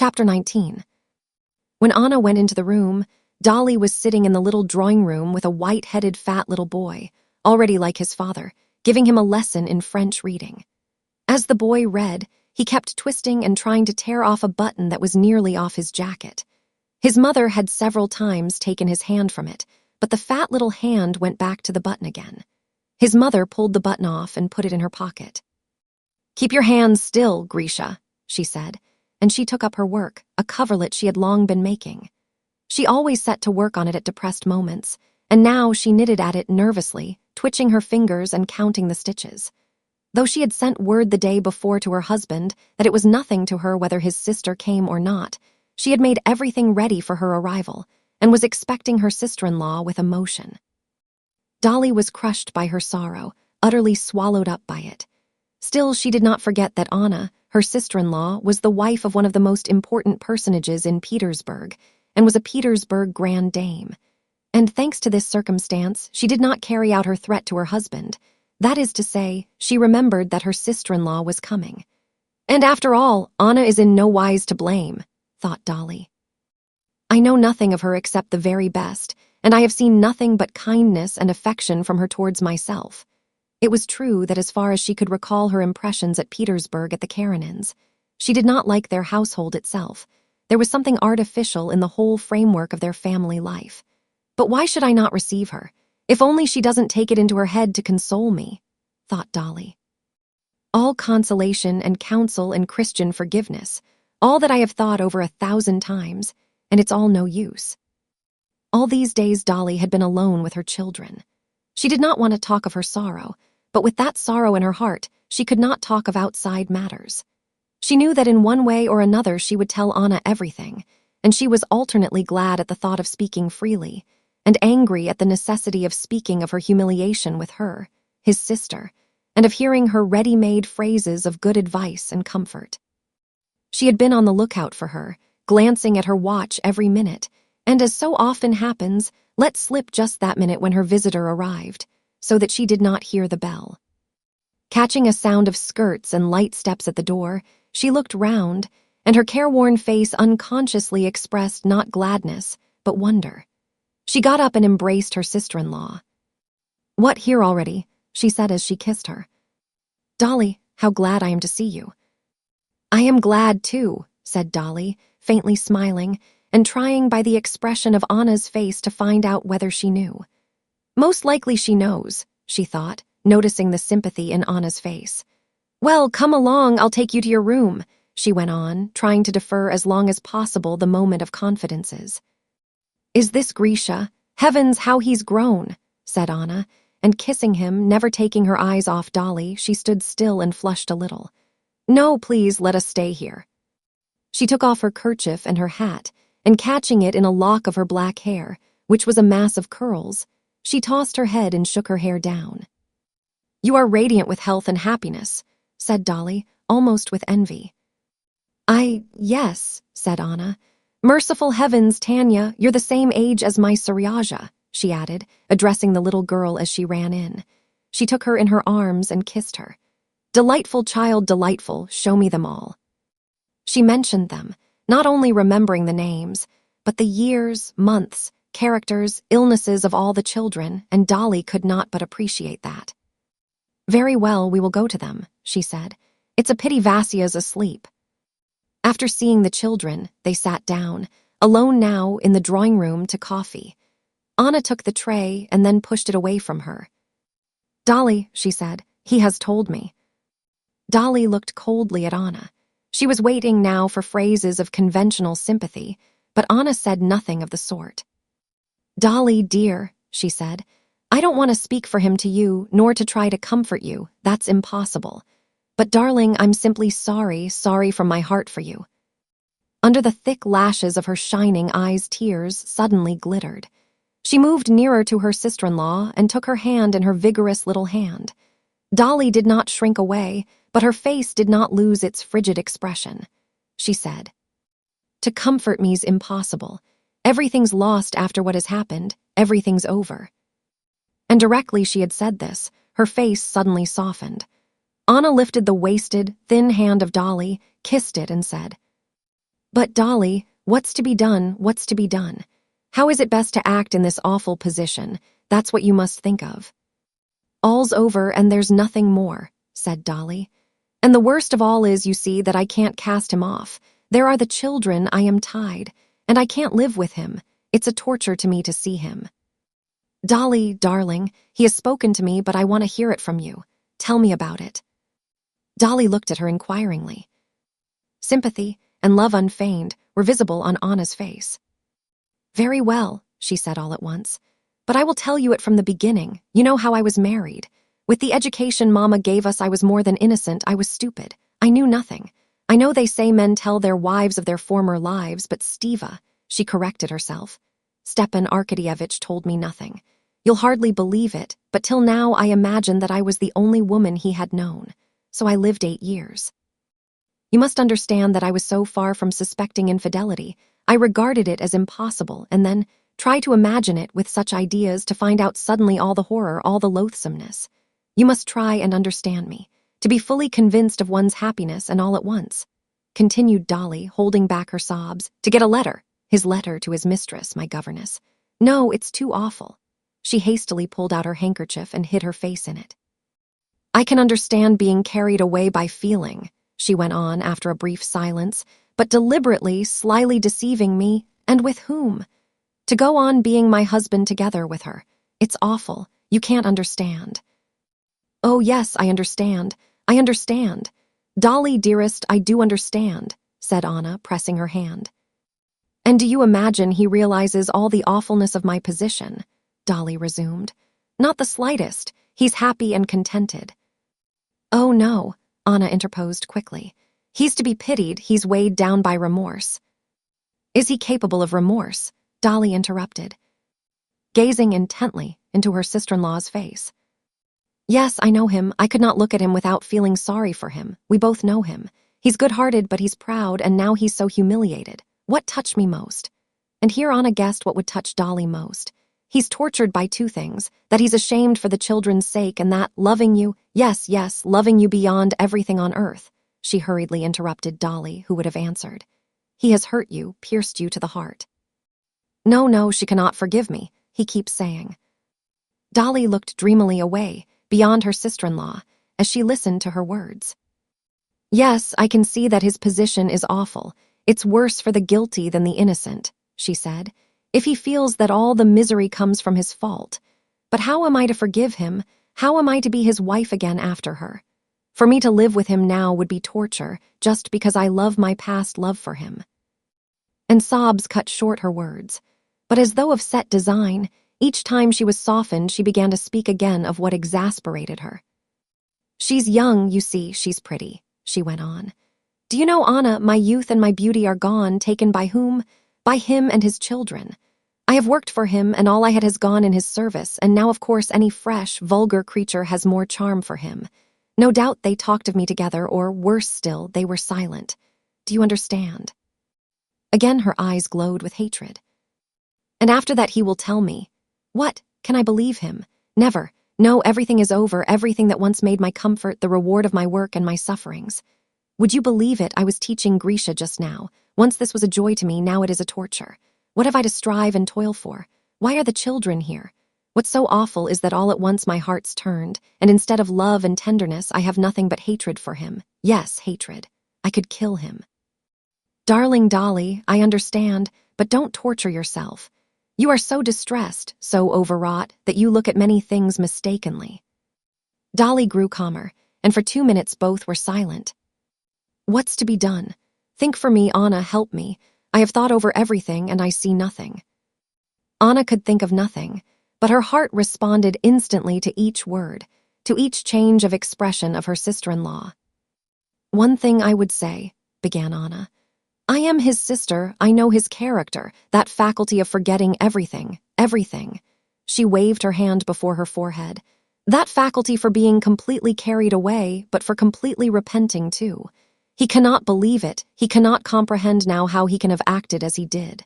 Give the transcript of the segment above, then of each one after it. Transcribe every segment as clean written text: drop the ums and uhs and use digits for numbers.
Chapter 19. When Anna went into the room, Dolly was sitting in the little drawing room with a white-headed fat little boy, already like his father, giving him a lesson in French reading. As the boy read, he kept twisting and trying to tear off a button that was nearly off his jacket. His mother had several times taken his hand from it, but the fat little hand went back to the button again. His mother pulled the button off and put it in her pocket. "Keep your hands still, Grisha," she said, and she took up her work, a coverlet she had long been making. She always set to work on it at depressed moments, and now she knitted at it nervously, twitching her fingers and counting the stitches. Though she had sent word the day before to her husband that it was nothing to her whether his sister came or not, she had made everything ready for her arrival and was expecting her sister-in-law with emotion. Dolly was crushed by her sorrow, utterly swallowed up by it. Still, she did not forget that Anna, her sister-in-law, was the wife of one of the most important personages in Petersburg and was a Petersburg grand dame. And thanks to this circumstance, she did not carry out her threat to her husband. That is to say, she remembered that her sister-in-law was coming. And after all, Anna is in no wise to blame, thought Dolly. I know nothing of her except the very best, and I have seen nothing but kindness and affection from her towards myself. It was true that as far as she could recall her impressions at Petersburg at the Karenins, she did not like their household itself. There was something artificial in the whole framework of their family life. But why should I not receive her? If only she doesn't take it into her head to console me, thought Dolly. All consolation and counsel and Christian forgiveness, all that I have thought over 1,000 times, and it's all no use. All these days Dolly had been alone with her children. She did not want to talk of her sorrow, but with that sorrow in her heart, she could not talk of outside matters. She knew that in one way or another she would tell Anna everything, and she was alternately glad at the thought of speaking freely, and angry at the necessity of speaking of her humiliation with her, his sister, and of hearing her ready-made phrases of good advice and comfort. She had been on the lookout for her, glancing at her watch every minute, and as so often happens, let slip just that minute when her visitor arrived, so that she did not hear the bell. Catching a sound of skirts and light steps at the door, she looked round, and her careworn face unconsciously expressed not gladness, but wonder. She got up and embraced her sister-in-law. "What, here already?" she said as she kissed her. "Dolly, how glad I am to see you." "I am glad, too," said Dolly, faintly smiling, and trying by the expression of Anna's face to find out whether she knew. Most likely she knows, she thought, noticing the sympathy in Anna's face. "Well, come along, I'll take you to your room," she went on, trying to defer as long as possible the moment of confidences. "Is this Grisha? Heavens, how he's grown," said Anna, and kissing him, never taking her eyes off Dolly, she stood still and flushed a little. "No, please, let us stay here." She took off her kerchief and her hat, and catching it in a lock of her black hair, which was a mass of curls, she tossed her head and shook her hair down. "You are radiant with health and happiness," said Dolly, almost with envy. Yes," said Anna. "Merciful heavens, Tanya, you're the same age as my Saryasha," she added, addressing the little girl as she ran in. She took her in her arms and kissed her. "Delightful child, delightful, show me them all." She mentioned them, not only remembering the names, but the years, months, characters, illnesses of all the children, and Dolly could not but appreciate that. "Very well, we will go to them," she said. "It's a pity Vasya's asleep." After seeing the children, they sat down, alone now, in the drawing room to coffee. Anna took the tray and then pushed it away from her. "Dolly," she said, "he has told me." Dolly looked coldly at Anna. She was waiting now for phrases of conventional sympathy, but Anna said nothing of the sort. "Dolly, dear," she said, "I don't want to speak for him to you, nor to try to comfort you. That's impossible. But darling, I'm simply sorry from my heart for you." Under the thick lashes of her shining eyes, tears suddenly glittered. She moved nearer to her sister-in-law and took her hand in her vigorous little hand. Dolly did not shrink away, but her face did not lose its frigid expression. She said, "To comfort me's impossible. Everything's lost after what has happened. Everything's over." And directly she had said this, her face suddenly softened. Anna lifted the wasted, thin hand of Dolly, kissed it, and said, But Dolly, what's to be done? What's to be done? How is it best to act in this awful position? That's what you must think of. All's over and there's nothing more, said Dolly. And the worst of all is, you see, that I can't cast him off. There are the children, I am tied, and I can't live with him. It's a torture to me to see him. Dolly, darling, he has spoken to me, but I want to hear it from you. Tell me about it. Dolly looked at her inquiringly. Sympathy and love unfeigned were visible on Anna's face. Very well, she said all at once. But I will tell you it from the beginning. You know how I was married. With the education Mama gave us, I was more than innocent. I was stupid. I knew nothing. I know they say men tell their wives of their former lives, but Stiva, she corrected herself. Stepan Arkadyevitch told me nothing. You'll hardly believe it, but till now I imagined that I was the only woman he had known. So I lived 8 years. You must understand that I was so far from suspecting infidelity. I regarded it as impossible, and then try to imagine it with such ideas to find out suddenly all the horror, all the loathsomeness. You must try and understand me, to be fully convinced of one's happiness and all at once. Continued Dolly, holding back her sobs, to get a letter, his letter to his mistress, my governess. No, it's too awful. She hastily pulled out her handkerchief and hid her face in it. I can understand being carried away by feeling, she went on after a brief silence, but deliberately, slyly deceiving me, and with whom? To go on being my husband together with her. It's awful. You can't understand. Oh, yes, I understand. I understand. Dolly, dearest, I do understand, said Anna, pressing her hand. And do you imagine he realizes all the awfulness of my position? Dolly resumed. Not the slightest. He's happy and contented. Oh, no, Anna interposed quickly. He's to be pitied. He's weighed down by remorse. Is he capable of remorse? Dolly interrupted, gazing intently into her sister-in-law's face. Yes, I know him. I could not look at him without feeling sorry for him. We both know him. He's good-hearted, but he's proud, and now he's so humiliated. What touched me most? And here Anna guessed what would touch Dolly most. He's tortured by 2 things, that he's ashamed for the children's sake, and that, loving you, yes, loving you beyond everything on earth, she hurriedly interrupted Dolly, who would have answered. He has hurt you, pierced you to the heart. No, she cannot forgive me, he keeps saying. Dolly looked dreamily away, beyond her sister-in-law, as she listened to her words. Yes, I can see that his position is awful. It's worse for the guilty than the innocent, she said, if he feels that all the misery comes from his fault. But how am I to forgive him? How am I to be his wife again after her? For me to live with him now would be torture, just because I love my past love for him. And sobs cut short her words. But as though of set design, each time she was softened, she began to speak again of what exasperated her. She's young, you see, she's pretty, she went on. Do you know, Anna, my youth and my beauty are gone, taken by whom? By him and his children. I have worked for him, and all I had has gone in his service, and now, of course, any fresh, vulgar creature has more charm for him. No doubt they talked of me together, or, worse still, they were silent. Do you understand? Again her eyes glowed with hatred. And after that he will tell me. What? Can I believe him? Never. No, everything is over, everything that once made my comfort, the reward of my work and my sufferings. Would you believe it? I was teaching Grisha just now. Once this was a joy to me, now it is a torture. What have I to strive and toil for? Why are the children here? What's so awful is that all at once my heart's turned, and instead of love and tenderness, I have nothing but hatred for him. Yes, hatred. I could kill him. Darling Dolly, I understand, but don't torture yourself. You are so distressed, so overwrought, that you look at many things mistakenly. Dolly grew calmer, and for 2 minutes both were silent. What's to be done? Think for me, Anna, help me. I have thought over everything, and I see nothing. Anna could think of nothing, but her heart responded instantly to each word, to each change of expression of her sister-in-law. One thing I would say, began Anna. I am his sister, I know his character, that faculty of forgetting everything, everything. She waved her hand before her forehead. That faculty for being completely carried away, but for completely repenting too. He cannot believe it, he cannot comprehend now how he can have acted as he did.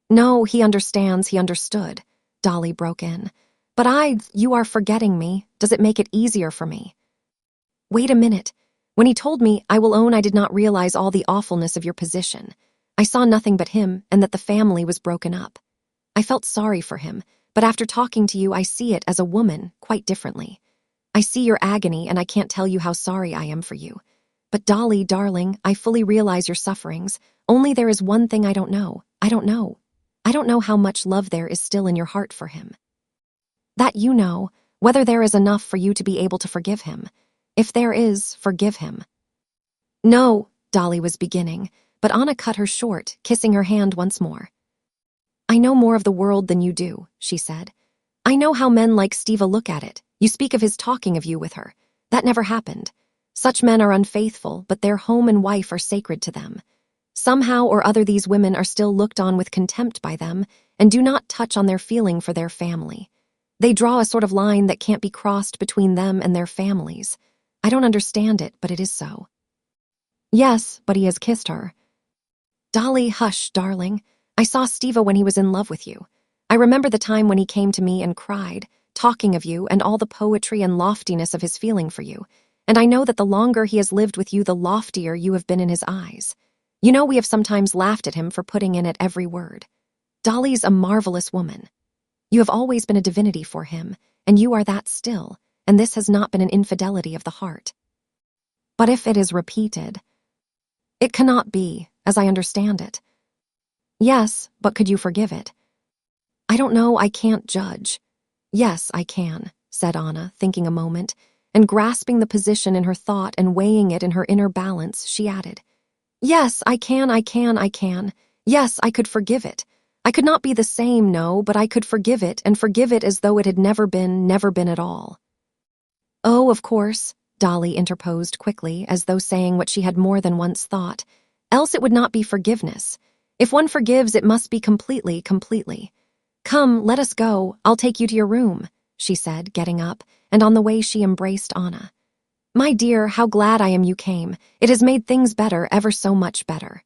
No, he understands, he understood, Dolly broke in. But you are forgetting me. Does it make it easier for me? Wait a minute. When he told me, I will own I did not realize all the awfulness of your position. I saw nothing but him and that the family was broken up. I felt sorry for him, but after talking to you, I see it as a woman quite differently. I see your agony and I can't tell you how sorry I am for you. But Dolly, darling, I fully realize your sufferings. Only there is one thing I don't know. I don't know. I don't know how much love there is still in your heart for him. That you know, whether there is enough for you to be able to forgive him. If there is, forgive him. No, Dolly was beginning, but Anna cut her short, kissing her hand once more. I know more of the world than you do, she said. I know how men like Steva look at it. You speak of his talking of you with her. That never happened. Such men are unfaithful, but their home and wife are sacred to them. Somehow or other these women are still looked on with contempt by them and do not touch on their feeling for their family. They draw a sort of line that can't be crossed between them and their families. I don't understand it, but it is so. Yes, but he has kissed her. Dolly, hush, darling. I saw Steva when he was in love with you. I remember the time when he came to me and cried, talking of you and all the poetry and loftiness of his feeling for you. And I know that the longer he has lived with you, the loftier you have been in his eyes. You know, we have sometimes laughed at him for putting in at every word. Dolly's a marvelous woman. You have always been a divinity for him, and you are that still, and this has not been an infidelity of the heart. But if it is repeated, it cannot be, as I understand it. Yes, but could you forgive it? I don't know, I can't judge. Yes, I can, said Anna, thinking a moment, and grasping the position in her thought and weighing it in her inner balance, she added, Yes, I can. Yes, I could forgive it. I could not be the same, no, but I could forgive it and forgive it as though it had never been at all. Oh, of course, Dolly interposed quickly, as though saying what she had more than once thought. Else it would not be forgiveness. If one forgives, it must be completely. Come, let us go. I'll take you to your room, she said, getting up, and on the way she embraced Anna. My dear, how glad I am you came. It has made things better, ever so much better.